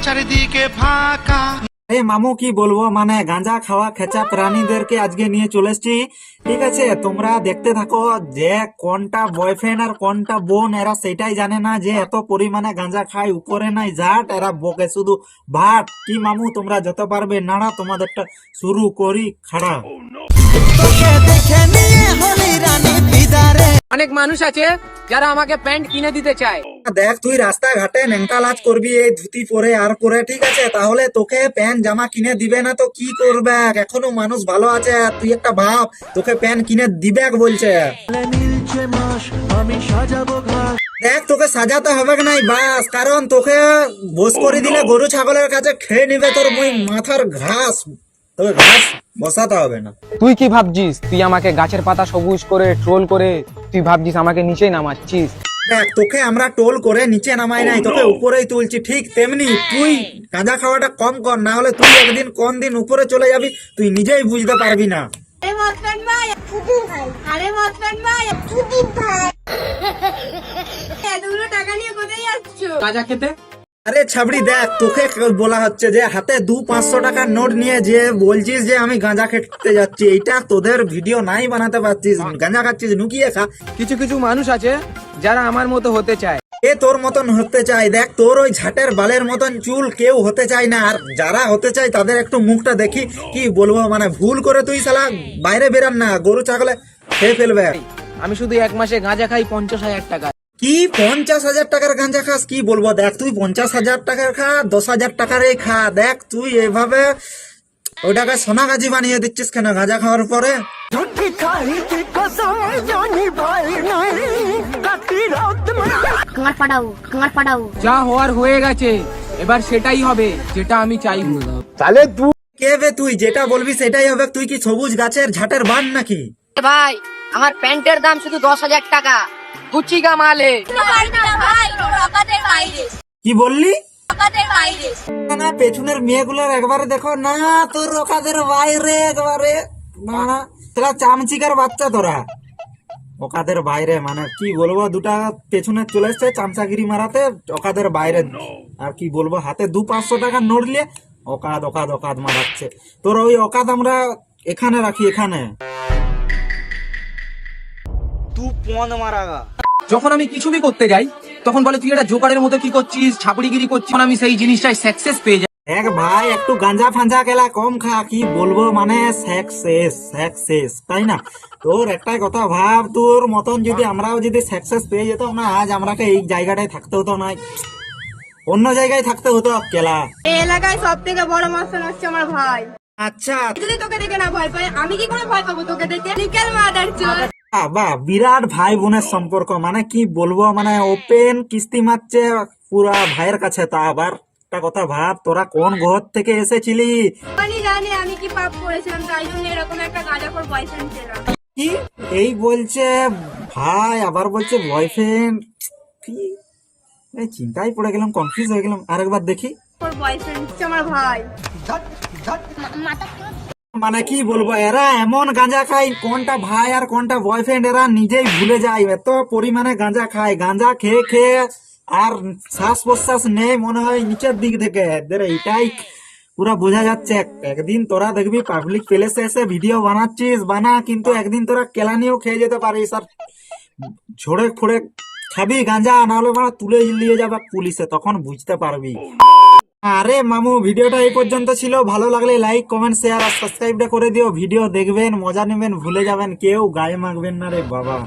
চারিদিকে ফাঁকা। মামু কি বলবো, মানে গাঁজা খাওয়া খেচা প্রাণীদেরকে আজকে নিয়ে চলে এসেছি। ঠিক আছে, তোমরা দেখতে থাকো যে কোনটা বয়ফ্রেন্ড আর কোনটা বোন, এরা সেটাই জানে না যে এত পরিমাণে গাঁজা খায়, উপরে নাই ঝাট, এরা বকে শুধু ভাট। কি মামু তোমরা যত পারবে নাড়া, তোমাদেরটা শুরু করি খাড়া। অনেক মানুষ আছে যারা আমাকে প্যান্ট কিনে দিতে চায়। দেখ তুই রাস্তাঘাটে ন্যাংটা লাজ করবি এই ধুতি পরে আর পরে, ঠিক আছে, তাহলে তোকে প্যান্ট জামা কিনে দিবে না তো কি করবে? এখনো মানুষ ভালো আছে, তুই একটা ভাব, তোকে প্যান্ট কিনে দিবে বলছে। দেখ তোকে সাজাতে হবে নাই বাস, কারণ তোকে বস করে দিলে গরু ছাগলের কাছে খেয়ে নিবে তোর মুই মাথার ঘাস, তোকে ঘাস বসাতে হবে না। তুই কি ভাবছিস তুই আমাকে গাছের পাতা সবুজ করে ট্রোল করে তুই ভাবছিস আমাকে নিচেই নামাচ্ছিস? দেখ তোকে আমরা টোল করে নিচে নামাই নাই, তোকে উপরেই তুলছি। ঠিক তেমনি তুই গাঁজা খাওয়াটা কম কর, না হলে তুই একদিন কোন দিন উপরে চলে যাবি তুই নিজেই বুঝতে পারবি না। গাঁজা খেতে আরে ছাবড়ি দেখ, তোকে বলা হচ্ছে যে হাতে 200-500 টাকার নোট নিয়ে যে বলছিস যে আমি গাঁজা খেতে যাচ্ছি, এইটা তোদের ভিডিও নাই বানাতে পারছিস, গাঁজা খাচ্ছিস নুকিয়ে খা। কিছু কিছু মানুষ আছে যারা আমার মতো হতে চায়। এ তোর মতন হতে চাই, দেখ তোর ওই ঝাটের বালের মতন চুল কেউ হতে চায় না, আর যারা হতে চায় তাদের একটু মুখটা দেখি কি বলবো, মানে ভুল করে তুই শালা বাইরে বেরান না, গরু ছাগলে খেয়ে ফেলবে। আমি শুধু এক মাসে গাঁজা খাই 50,000 টাকা। কি 50,000 টাকার গাঁজা খাস? কি বলবো, দেখ তুই 50,000 টাকার খা, 10,000 টাকারই খা, দেখ তুই এভাবে ওইটাকে সোনাগাজি বানিয়ে দিচ্ছিস কেন গাঁজা খাওয়ার পরে? যা হওয়ার হয়ে গেছে, এবার সেটাই হবে যেটা আমি চাইবো। কে বে তুই? যেটা বলবি সেটাই হবে। তুই কি সবুজ গাছের ঝাটের বান নাকি? ভাই আমার প্যান্টের দাম শুধু 10,000 টাকা, গুচি গা মালে। কি বললি? না পেছনের মেয়েগুলোর একবারে দেখো না, তোর ওকাদের বাইরে একবারে, না তোরা চামচিকার বাচ্চা, তোরা ওকাদের বাইরে, মানে কি বলবো, দুটা পেছনে চলে এসছে চামচাগিরি মারাতে, ওকাদের বাইরে। আর কি বলবো, হাতে 200-500 টাকা নোট নিয়ে ওকাদ ওকাদ ওকাদ মারাচ্ছে। তোর ওই ওকাদ আমরা এখানে রাখি, এখানে। যখন আমি কিছু বি করতে যাই তখন বলে তুই এটা জোকারের মতো কি করছিস, ছাপড়িগিরি করছিস। আমি সেই জিনিসটাই সাকসেস পেয়ে যাই। এক ভাই একটু গাঁজা ফাঁজা খেলা কম খা, কি বলবো, মানে সাকসেস তাই না? তোর একটাই কথা ভাব, তোর মতন যদি আমরাও যদি সাকসেস পেয়ে যেতাম না, আজ আমরাকে এই জায়গাটায় থাকতে হতো না, অন্য জায়গায় থাকতে হতো কেলা। এই এলাকায় সব থেকে বড় মাস্টার হচ্ছে আমার ভাই। আচ্ছা যদি তোকে দেখে না ভয় পাই, আমি কি করে ভয় পাবো তোকে দেখে? নিকেল মাদার চোর। বাহ, বিরাট ভাই বোনের সম্পর্ক, মানে কি বলবো, মানে ওপেন কিস্তি মারছে পুরা ভাইয়ের কাছে। তা আবার একটা কথা ভাব, তোরা কোন ঘর থেকে এসেছিলি? আমি জানি আমি কি পাপ করেছিলাম, তাই জন্য এরকম একটা গাঁজাখোর বয়ফ্রেন্ড পেলাম। কি এই বলছে ভাই, আবার বলছে বয়ফ্রেন্ড? কি চিন্তায় পড়ে গেলাম, কনফিউজ হয়ে গেলাম। আরেকবার দেখি। ওর বয়ফ্রেন্ড হচ্ছে আমার ভাই। মানে কি বলবো, এরা এমন গাঁজা খায়, কোনটা ভাই আর কোনটা বয়ফ্রেন্ড এরা নিজেই ভুলে যায়, এত পরিমাণে গাঁজা খায়। গাঁজা খেয়ে খেয়ে আর শ্বাস প্রশ্বাস নেই, মনে হয় নিচের দিক থেকে এদের, এইটাই পুরা বোঝা যাচ্ছে। একদিন তোরা দেখবি পাবলিক প্লেসে এসে ভিডিও বানাচ্ছিস বানা, কিন্তু একদিন তোরা কেলানিও খেয়ে যেতে পারিস, আর ঝোড়ে ফোড়ে খাবি গাঁজা, নাহলে মানে তুলে নিয়ে যাবে পুলিশে, তখন বুঝতে পারবি। আরে মামু, ভিডিওটা এই পর্যন্ত ছিল। ভালো লাগলে লাইক কমেন্ট শেয়ার আর সাবস্ক্রাইবটা করে দিও। ভিডিও দেখবেন, মজা নেবেন, ভুলে যাবেন, কেউ গায়ে মাখবেন না রে বাবা।